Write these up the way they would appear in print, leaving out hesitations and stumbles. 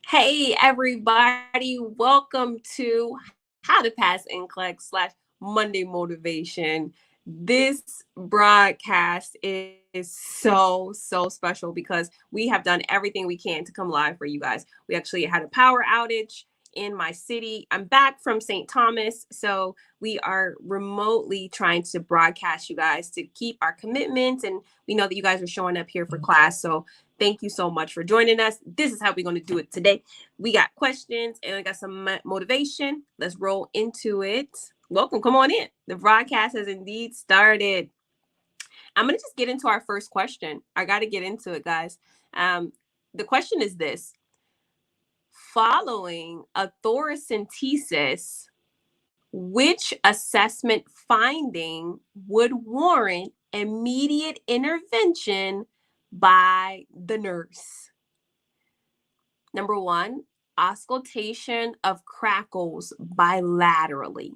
Hey, everybody, welcome to How to Pass NCLEX / Monday Motivation. This broadcast is so special because we have done everything we can to come live for you guys. We actually had a power outage in my city. I'm back from St. Thomas, so we are remotely trying to broadcast you guys to keep our commitments. And we know that you guys are showing up here for class. So thank you so much for joining us. This is how we're going to do it today. We got questions and we got some motivation. Let's roll into it. Welcome. Come on in. The broadcast has indeed started. I'm going to just get into our first question. I got to get into it, guys. The question is this: following a thoracentesis, which assessment finding would warrant immediate intervention by the nurse? Number one, auscultation of crackles bilaterally.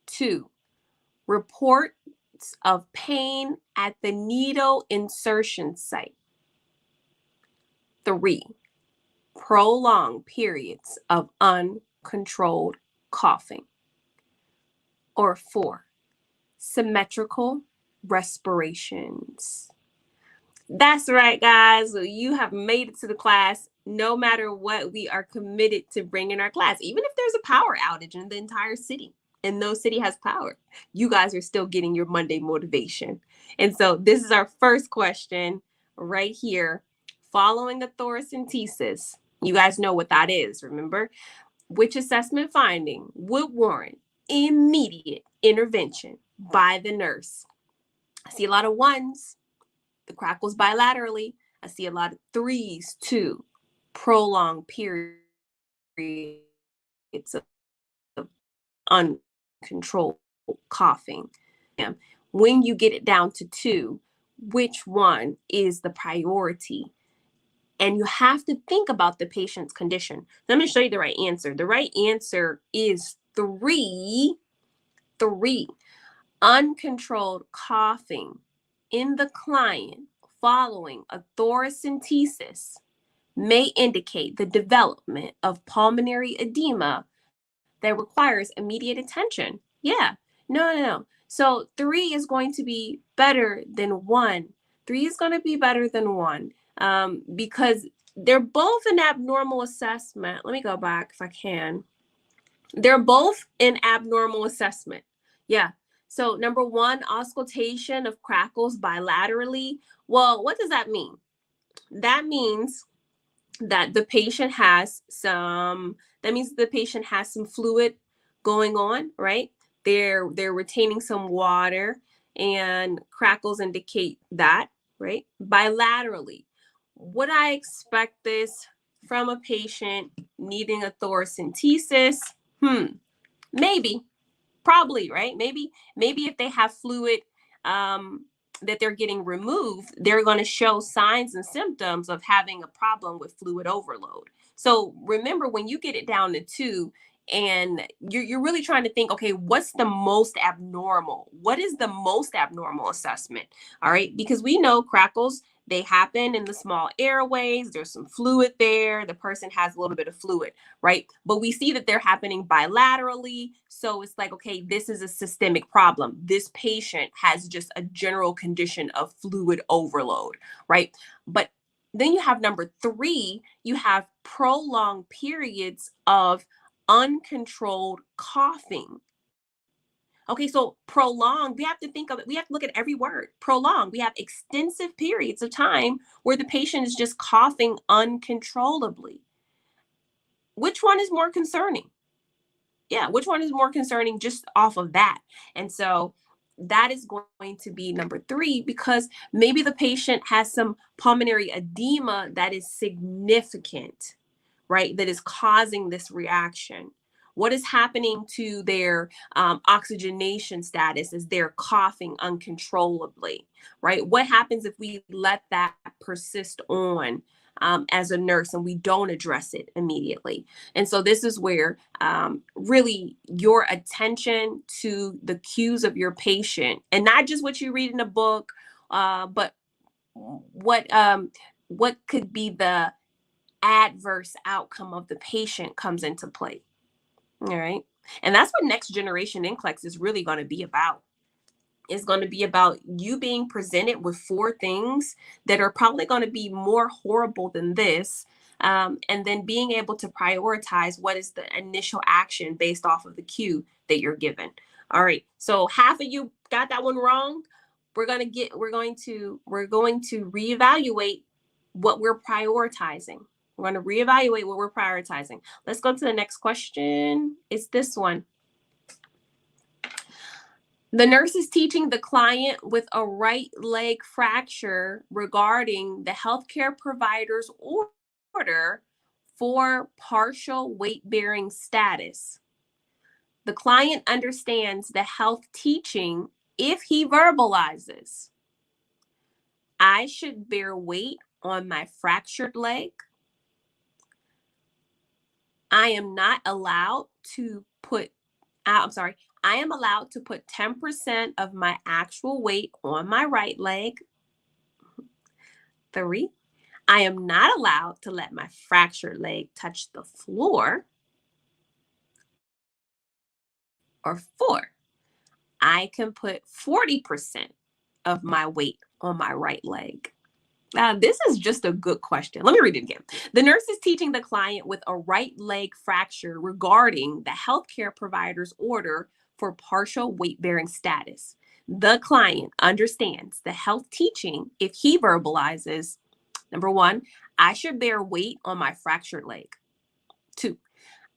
2, reports of pain at the needle insertion site. 3, prolonged periods of uncontrolled coughing. Or 4, symmetrical respirations. That's right, guys. So you have made it to the class. No matter what, we are committed to bringing our class. Even if there's a power outage in the entire city and no city has power, you guys are still getting your Monday motivation. And so this is our first question right here. Following a thoracentesis, you guys know what that is, remember? Which assessment finding would warrant immediate intervention by the nurse? I see a lot of ones. The crackles bilaterally. I see a lot of 3s too. Prolonged periods of uncontrolled coughing. When you get it down to 2, which one is the priority? And you have to think about the patient's condition. So I'm going to show you the right answer. The right answer is 3. Uncontrolled coughing in the client following a thoracentesis may indicate the development of pulmonary edema that requires immediate attention. Yeah, no. So 3 is going to be better than 1. 3 is going to be better than 1 because they're both an abnormal assessment. Let me go back if I can. They're both an abnormal assessment. Yeah. So number 1, auscultation of crackles bilaterally. Well, what does that mean? That means that the patient has some fluid going on, right? They're retaining some water, and crackles indicate that, right? Bilaterally. Would I expect this from a patient needing a thoracentesis? Maybe. Probably, right? Maybe if they have fluid that they're getting removed, they're going to show signs and symptoms of having a problem with fluid overload. So remember, when you get it down to 2 and you're really trying to think, okay, what's the most abnormal? What is the most abnormal assessment? All right, because we know crackles, they happen in the small airways. There's some fluid there. The person has a little bit of fluid, right? But we see that they're happening bilaterally. So it's like, okay, this is a systemic problem. This patient has just a general condition of fluid overload, right? But then you have number 3, you have prolonged periods of uncontrolled coughing. Okay, so prolonged, we have to think of it, we have to look at every word. Prolonged, we have extensive periods of time where the patient is just coughing uncontrollably. Which one is more concerning? Yeah, which one is more concerning just off of that? And so that is going to be number 3, because maybe the patient has some pulmonary edema that is significant, right? That is causing this reaction. What is happening to their oxygenation status as they're coughing uncontrollably, right? What happens if we let that persist on as a nurse and we don't address it immediately? And so this is where really your attention to the cues of your patient, and not just what you read in a book, but what could be the adverse outcome of the patient comes into play. All right. And that's what next generation NCLEX is really going to be about. It's going to be about you being presented with 4 things that are probably going to be more horrible than this. And then being able to prioritize what is the initial action based off of the cue that you're given. All right. So half of you got that one wrong. We're going to reevaluate what we're prioritizing. We're going to reevaluate what we're prioritizing. Let's go to the next question. It's this one. The nurse is teaching the client with a right leg fracture regarding the healthcare provider's order for partial weight-bearing status. The client understands the health teaching if he verbalizes, I should bear weight on my fractured leg. I am allowed to put 10% of my actual weight on my right leg. 3, I am not allowed to let my fractured leg touch the floor. Or 4, I can put 40% of my weight on my right leg. This is just a good question. Let me read it again. The nurse is teaching the client with a right leg fracture regarding the healthcare provider's order for partial weight-bearing status. The client understands the health teaching if he verbalizes, number 1, I should bear weight on my fractured leg. 2,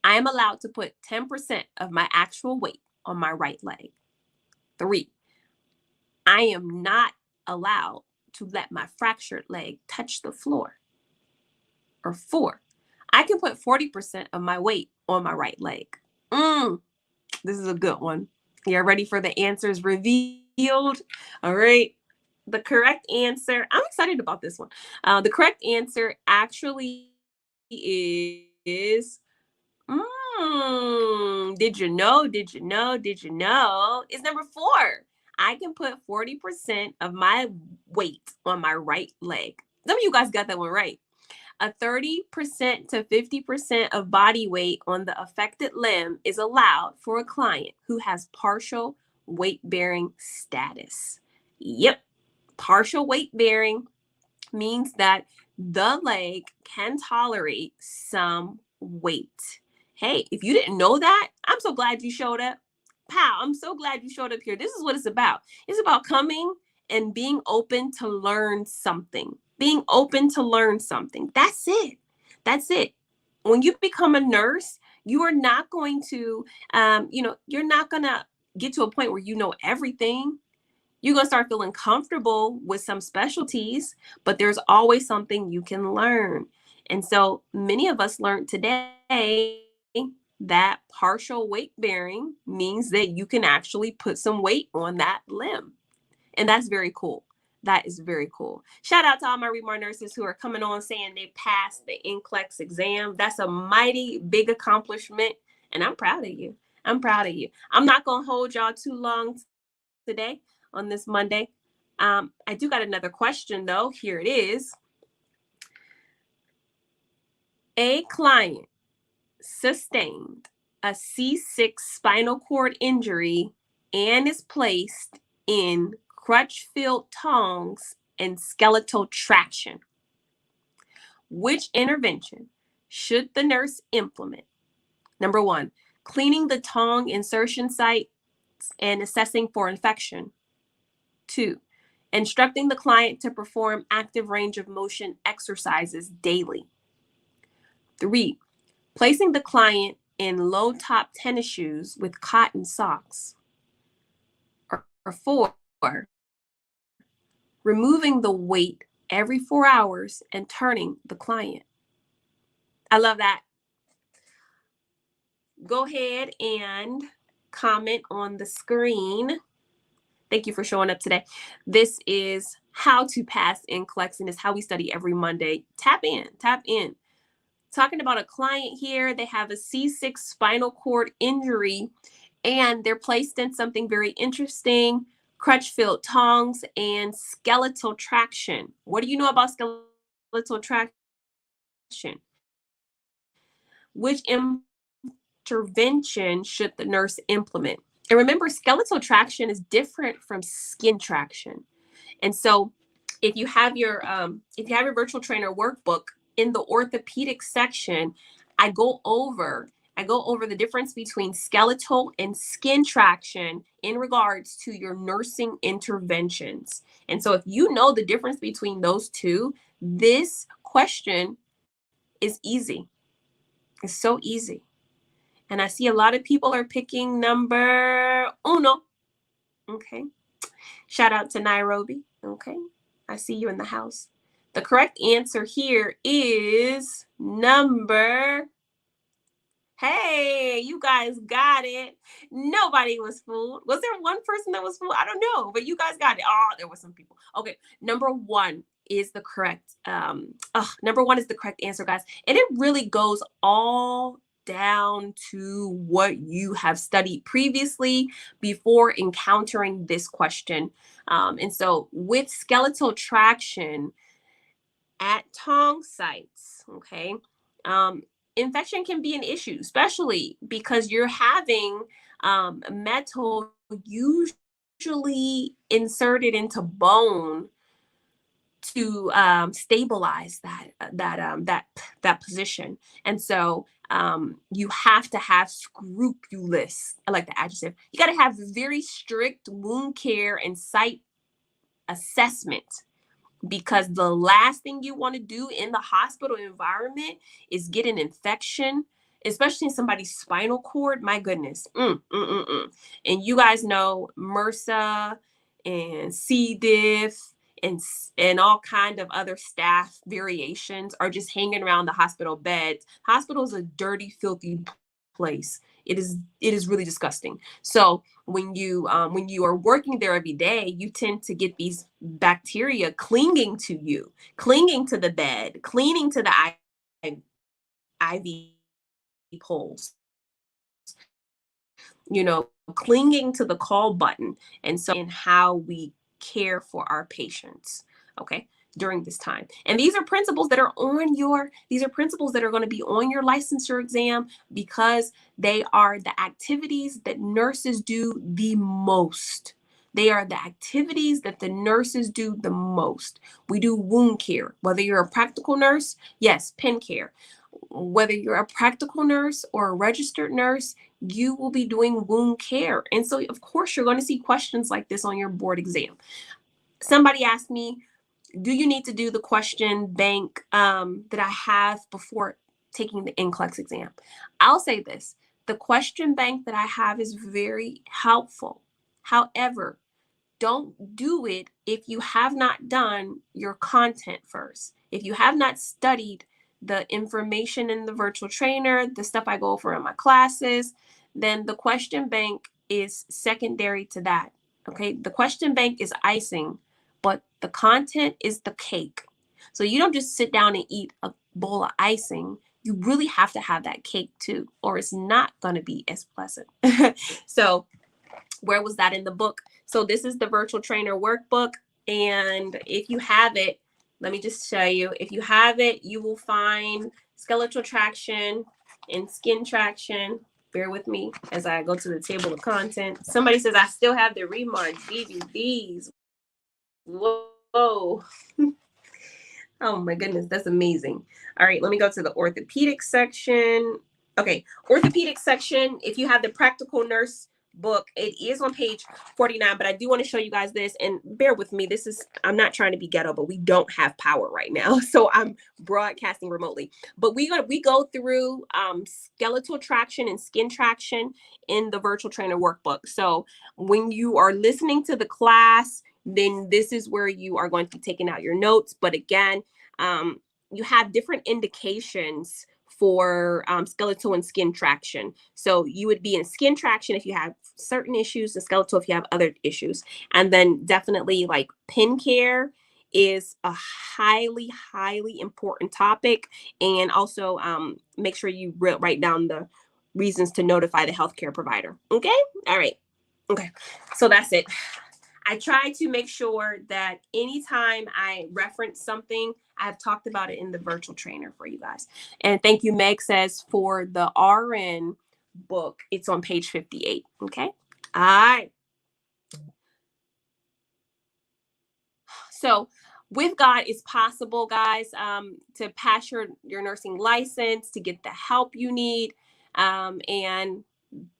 I am allowed to put 10% of my actual weight on my right leg. 3, I am not allowed to let my fractured leg touch the floor. Or 4, I can put 40% of my weight on my right leg. This is a good one. You're ready for the answers revealed? All right. The correct answer, I'm excited about this one. The correct answer actually is, did you know? It's number 4. I can put 40% of my weight on my right leg. Some of you guys got that one right. A 30% to 50% of body weight on the affected limb is allowed for a client who has partial weight-bearing status. Yep, partial weight-bearing means that the leg can tolerate some weight. Hey, if you didn't know that, I'm so glad you showed up. Pal, I'm so glad you showed up here. This is what it's about. It's about coming and being open to learn something. Being open to learn something. That's it. That's it. When you become a nurse, you are not going to, you're not going to get to a point where you know everything. You're going to start feeling comfortable with some specialties, but there's always something you can learn. And so many of us learned today that partial weight bearing means that you can actually put some weight on that limb. And that's very cool. That is very cool. Shout out to all my ReMar nurses who are coming on saying they passed the NCLEX exam. That's a mighty big accomplishment. And I'm proud of you. I'm proud of you. I'm not going to hold y'all too long today on this Monday. I do got another question though. Here it is. A client sustained a C6 spinal cord injury and is placed in crutch-filled tongs and skeletal traction. Which intervention should the nurse implement? Number 1, cleaning the tongue insertion sites and assessing for infection. 2, instructing the client to perform active range of motion exercises daily. 3, placing the client in low-top tennis shoes with cotton socks. Or 4, removing the weight every 4 hours and turning the client. I love that. Go ahead and comment on the screen. Thank you for showing up today. This is how to pass NCLEX, and it's how we study every Monday. Tap in, tap in. Talking about a client here, they have a C6 spinal cord injury, and they're placed in something very interesting, crutch-filled tongs and skeletal traction. What do you know about skeletal traction? which intervention should the nurse implement? And remember, skeletal traction is different from skin traction. And so if you have your virtual trainer workbook, in the orthopedic section, I go over the difference between skeletal and skin traction in regards to your nursing interventions. And so if you know the difference between those two, this question is easy. It's so easy. And I see a lot of people are picking number uno. Okay. Shout out to Nairobi. Okay. I see you in the house. The correct answer here is number. Hey, you guys got it. Nobody was fooled. Was there one person that was fooled? I don't know, but you guys got it. Oh, there were some people. Okay. Number one is the correct answer, guys. And it really goes all down to what you have studied previously before encountering this question. And so with skeletal traction at tongue sites, okay, infection can be an issue, especially because you're having metal usually inserted into bone to stabilize that position. And so you have to have scrupulous, I like the adjective, you got to have very strict wound care and site assessment, because the last thing you want to do in the hospital environment is get an infection, especially in somebody's spinal cord. My goodness. And you guys know MRSA and C. diff and all kind of other staph variations are just hanging around the hospital beds. Hospital is a dirty, filthy place. It is really disgusting. So when you are working there every day, you tend to get these bacteria clinging to you, clinging to the bed, clinging to the IV poles, clinging to the call button. And so in how we care for our patients, okay, during this time. And these are principles that are going to be on your licensure exam, because they are the activities that nurses do the most. They are the activities that the nurses do the most. We do wound care, whether you're a practical nurse, yes, pen care. Whether you're a practical nurse or a registered nurse, you will be doing wound care. And so, of course, you're going to see questions like this on your board exam. Somebody asked me, do you need to do the question bank that I have before taking the NCLEX exam? I'll say this. The question bank that I have is very helpful. However, don't do it if you have not done your content first. If you have not studied the information in the virtual trainer, the stuff I go over in my classes, then the question bank is secondary to that. Okay, the question bank is icing, but the content is the cake. So you don't just sit down and eat a bowl of icing. You really have to have that cake too, or it's not going to be as pleasant. So where was that in the book? So this is the virtual trainer workbook. And if you have it, let me just show you. If you have it, you will find skeletal traction and skin traction. Bear with me as I go to the table of content. Somebody says, I still have the ReMar DVDs. Whoa. Oh my goodness, that's amazing. All right, let me go to the orthopedic section. Okay, orthopedic section, if you have the practical nurse book, it is on page 49, but I do want to show you guys this, and bear with me. I'm not trying to be ghetto, but we don't have power right now, so I'm broadcasting remotely. But we go through skeletal traction and skin traction in the virtual trainer workbook. So when you are listening to the class, then this is where you are going to be taking out your notes. But again, you have different indications for skeletal and skin traction. So you would be in skin traction if you have certain issues, and skeletal if you have other issues. And then definitely like pen care is a highly, highly important topic. And also make sure you write down the reasons to notify the healthcare provider. Okay. All right. Okay. So that's it. I try to make sure that anytime I reference something, I've talked about it in the virtual trainer for you guys. And thank you, Meg says, for the RN book. It's on page 58. Okay. All right. So with God, it's possible, guys, to pass your nursing license, to get the help you need. And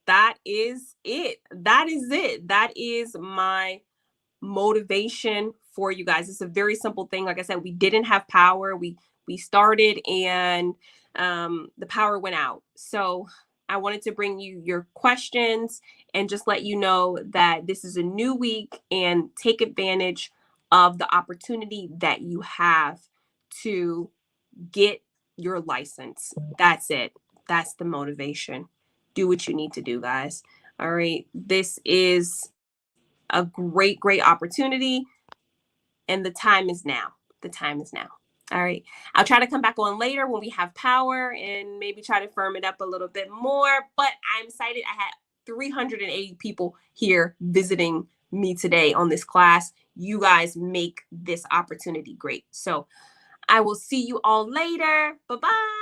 that is it. That is it. That is my motivation for you guys. It's a very simple thing. Like I said, we didn't have power. We started and the power went out. So I wanted to bring you your questions and just let you know that this is a new week and take advantage of the opportunity that you have to get your license. That's it. That's the motivation. Do what you need to do, guys. All right. This is a great, great opportunity. And the time is now. The time is now. All right. I'll try to come back on later when we have power and maybe try to firm it up a little bit more. But I'm excited. I had 380 people here visiting me today on this class. You guys make this opportunity great. So I will see you all later. Bye-bye.